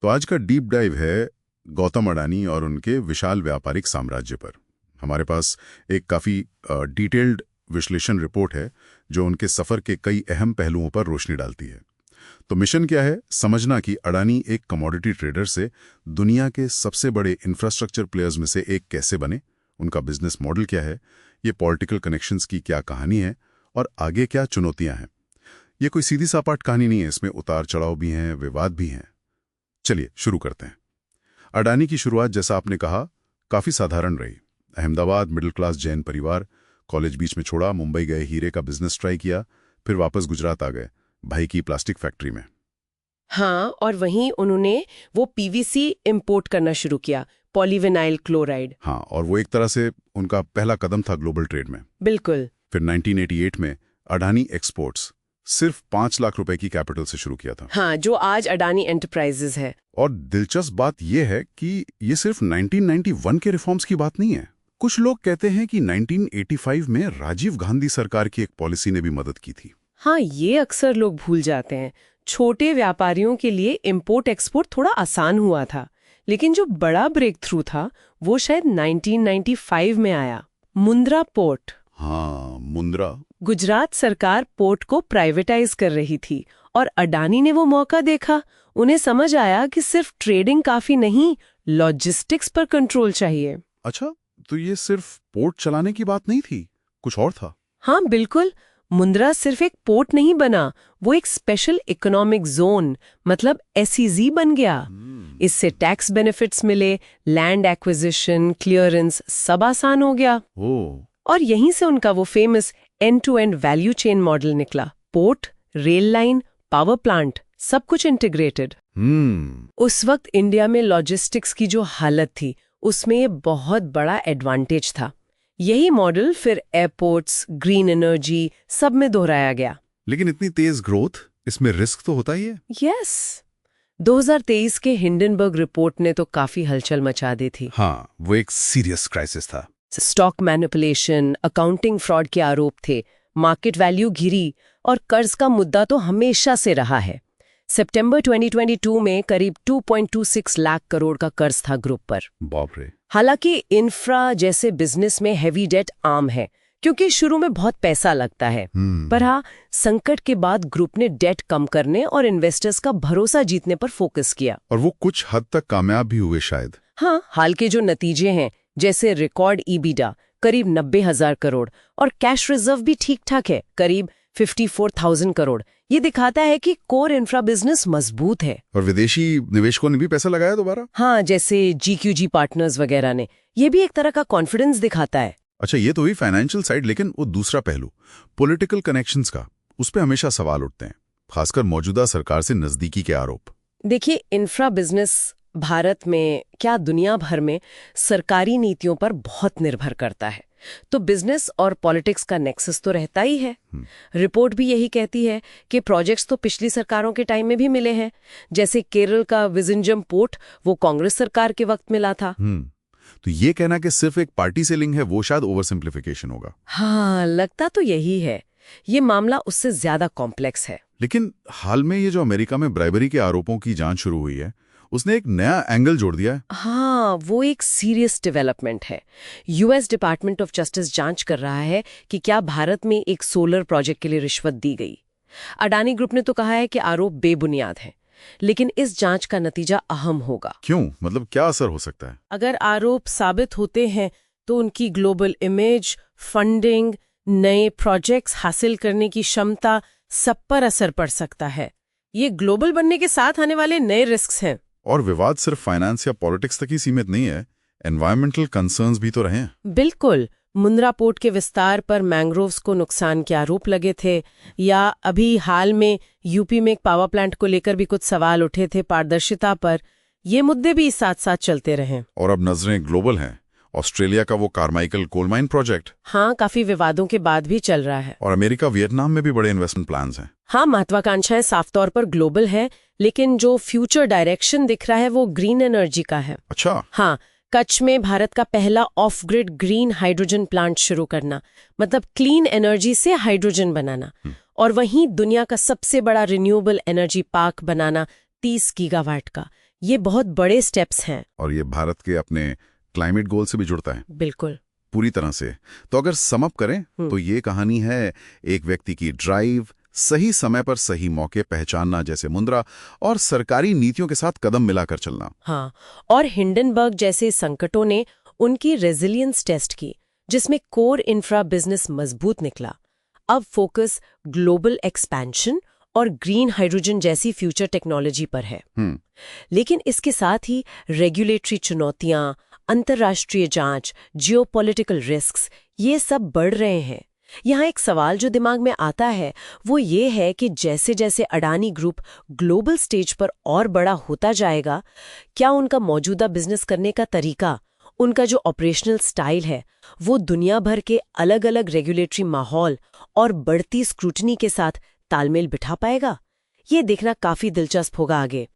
तो आज का डीप डाइव है गौतम अडानी और उनके विशाल व्यापारिक साम्राज्य पर। हमारे पास एक काफ़ी डिटेल्ड विश्लेषण रिपोर्ट है जो उनके सफ़र के कई अहम पहलुओं पर रोशनी डालती है। तो मिशन क्या है? समझना कि अडानी एक कमोडिटी ट्रेडर से दुनिया के सबसे बड़े इंफ्रास्ट्रक्चर प्लेयर्स में से एक कैसे बने, उनका बिजनेस मॉडल क्या है, ये पॉलिटिकल कनेक्शंस की क्या कहानी है और आगे क्या चुनौतियां हैं। ये कोई सीधी सापाट कहानी नहीं है, इसमें उतार चढ़ाव भी हैं, विवाद भी हैं। चलिए शुरू करते हैं। अडानी की शुरुआत, जैसा आपने कहा, काफ़ी साधारण रही। अहमदाबाद, मिडिल क्लास जैन परिवार, कॉलेज बीच में छोड़ा, मुंबई गए, हीरे का बिजनेस ट्राई किया, फिर वापस गुजरात आ गए भाई की प्लास्टिक फैक्ट्री में। हाँ, और वहीं उन्होंने वो पीवीसी इंपोर्ट करना शुरू किया, पॉलीविनाइल क्लोराइड। हाँ, और वो एक तरह से उनका पहला कदम था ग्लोबल ट्रेड में। बिल्कुल। फिर 1988 में अडानी एक्सपोर्ट्स सिर्फ 5 लाख रुपए की कैपिटल से शुरू किया था। हाँ, जो आज अडानी एंटरप्राइजेज है। और दिलचस्प बात यह है कि ये सिर्फ 1991 के रिफॉर्म्स की बात नहीं है। कुछ लोग कहते हैं कि 1985 में राजीव गांधी सरकार की एक पॉलिसी ने भी मदद की थी। हाँ, ये अक्सर लोग भूल जाते हैं। छोटे व्यापारियों के लिए इंपोर्ट एक्सपोर्ट थोड़ा आसान हुआ था, लेकिन जो बड़ा ब्रेक थ्रू था वो शायद 1995 में आया। मुंद्रा पोर्ट। हाँ, मुंद्रा। गुजरात सरकार पोर्ट को प्राइवेटाइज कर रही थी और अडानी ने वो मौका देखा। उन्हें समझ आया कि सिर्फ ट्रेडिंग काफी नहीं, लॉजिस्टिक्स पर कंट्रोल चाहिए। अच्छा, तो ये सिर्फ पोर्ट चलाने की बात नहीं थी, कुछ और था? हाँ बिल्कुल। मुंद्रा सिर्फ एक पोर्ट नहीं बना, वो एक स्पेशल इकोनॉमिक जोन मतलब एसईजी बन गया। इससे टैक्स बेनिफिट्स मिले, लैंड एक्विजिशन, क्लियरेंस सब आसान हो गया। और यहीं से उनका वो famous end to end value chain model निकला। Port, rail line, power plant, सब कुछ इंटीग्रेटेड। उस वक्त इंडिया में लॉजिस्टिक्स की जो हालत थी उसमें ये बहुत बड़ा एडवांटेज था। यही मॉडल फिर एयरपोर्ट्स, ग्रीन एनर्जी सब में दोहराया गया। लेकिन इतनी तेज ग्रोथ, इसमें रिस्क तो होता ही है। यस। 2023 के हिंडनबर्ग रिपोर्ट ने तो काफी हलचल मचा दी थी। हाँ, वो एक सीरियस क्राइसिस था। स्टॉक मैनिपुलेशन, अकाउंटिंग फ्रॉड के आरोप थे, मार्केट वैल्यू गिरी और कर्ज का मुद्दा तो हमेशा से रहा है। सितंबर 2022 में करीब 2.26 लाख करोड़ का कर्ज था ग्रुप पर। बाप रे। हालांकि इंफ्रा जैसे बिजनेस में हेवी डेट आम है क्योंकि शुरू में बहुत पैसा लगता है। पर हाँ, संकट के बाद ग्रुप ने डेट कम करने और इन्वेस्टर्स का भरोसा जीतने पर फोकस किया। और वो कुछ हद तक कामयाब भी हुए शायद। हाँ, हाल के जो नतीजे हैं, जैसे रिकॉर्ड ईबिटा करीब 90,000 करोड़ और कैश रिजर्व भी ठीक ठाक है, करीब 54,000 करोड़। ये दिखाता है कि कोर इंफ्रा बिजनेस मजबूत है। और विदेशी निवेशकों ने भी पैसा लगाया दोबारा। हाँ, जैसे जीक्यूजी पार्टनर्स वगैरह ने। ये भी एक तरह का कॉन्फिडेंस दिखाता है। अच्छा, ये तो हुई फाइनेंशियल साइड, लेकिन वो दूसरा पहलू पॉलिटिकल कनेक्शंस का, उस पे हमेशा सवाल उठते हैं, खासकर मौजूदा सरकार से नजदीकी के आरोप। देखिए, इंफ्रा बिजनेस भारत में क्या दुनिया भर में सरकारी नीतियों पर बहुत निर्भर करता है, तो बिजनेस और पॉलिटिक्स का नेक्सस तो रहता ही है। रिपोर्ट भी यही कहती है कि प्रोजेक्ट्स तो पिछली सरकारों के टाइम में भी मिले हैं, जैसे केरल का विजिंजम पोर्ट, वो कांग्रेस सरकार के वक्त मिला था। तो ये कहना कि सिर्फ एक पार्टी से लिंक है, वो शायद ओवर सिंप्लीफिकेशन होगा। हाँ, लगता तो यही है। ये मामला उससे ज्यादा कॉम्प्लेक्स है। लेकिन हाल में ये जो अमेरिका में ब्राइबरी के आरोपों की जांच शुरू हुई है, उसने एक नया एंगल जोड़ दिया है। हाँ, वो एक सीरियस डेवलपमेंट है। यूएस डिपार्टमेंट ऑफ जस्टिस जांच कर रहा है कि क्या भारत में एक सोलर प्रोजेक्ट के लिए रिश्वत दी गई। अडानी ग्रुप ने तो कहा है कि आरोप बेबुनियाद है, लेकिन इस जांच का नतीजा अहम होगा। क्यों? मतलब क्या असर हो सकता है? अगर आरोप साबित होते हैं तो उनकी ग्लोबल इमेज, फंडिंग, नए प्रोजेक्ट्स हासिल करने की क्षमता, सब पर असर पड़ सकता है। ये ग्लोबल बनने के साथ आने वाले नए रिस्क हैं। और विवाद सिर्फ फाइनेंस या पॉलिटिक्स तक ही सीमित नहीं है, एनवायरमेंटल कंसर्न्स भी तो रहे हैं। बिल्कुल। मुंद्रा पोर्ट के विस्तार पर मैंग्रोव्स को नुकसान के आरोप लगे थे, या अभी हाल में यूपी में एक पावर प्लांट को लेकर भी कुछ सवाल उठे थे पारदर्शिता पर। ये मुद्दे भी साथ साथ चलते रहे। और अब नजरें ग्लोबल हैं। ऑस्ट्रेलिया का वो कार्माइकल कोल माइन प्रोजेक्ट, हाँ, काफी विवादों के बाद भी चल रहा है। और अमेरिका, वियतनाम में भी बड़े इन्वेस्टमेंट प्लान्स हैं। हाँ, महत्वाकांक्षाएं साफ तौर पर ग्लोबल है, लेकिन जो फ्यूचर डायरेक्शन दिख रहा है वो ग्रीन एनर्जी का है। अच्छा। हाँ, कच्छ में भारत का पहला of grid green hydrogen plant शुरू करना, मतलब क्लीन एनर्जी से हाइड्रोजन बनाना। और वहीं दुनिया का सबसे बड़ा रिन्यूएबल एनर्जी पार्क बनाना 30 गीगावाट का। ये बहुत बड़े स्टेप्स हैं। और ये भारत के अपने क्लाइमेट गोल से भी जुड़ता है बिल्कुल। पूरी तरह से। तो अगर सम अप करें तो ये कहानी है एक व्यक्ति की ड्राइव, सही समय पर सही मौके पहचानना जैसे मुंद्रा, और सरकारी नीतियों के साथ कदम मिलाकर चलना। हाँ, और हिंडनबर्ग जैसे संकटों ने उनकी रेजिलियंस टेस्ट की, जिसमें कोर इंफ्रा बिजनेस मजबूत निकला। अब फोकस ग्लोबल एक्सपेंशन और ग्रीन हाइड्रोजन जैसी फ्यूचर टेक्नोलॉजी पर है। लेकिन इसके साथ ही रेगुलेटरी चुनौतियां, अंतर्राष्ट्रीय जांच, जियोपॉलिटिकल रिस्क्स, ये सब बढ़ रहे हैं। यहाँ एक सवाल जो दिमाग में आता है वो ये है कि जैसे जैसे अडानी ग्रुप ग्लोबल स्टेज पर और बड़ा होता जाएगा, क्या उनका मौजूदा बिजनेस करने का तरीका, उनका जो ऑपरेशनल स्टाइल है, वो दुनिया भर के अलग अलग रेगुलेटरी माहौल और बढ़ती स्क्रूटनी के साथ तालमेल बिठा पाएगा? ये देखना काफी दिलचस्प होगा आगे।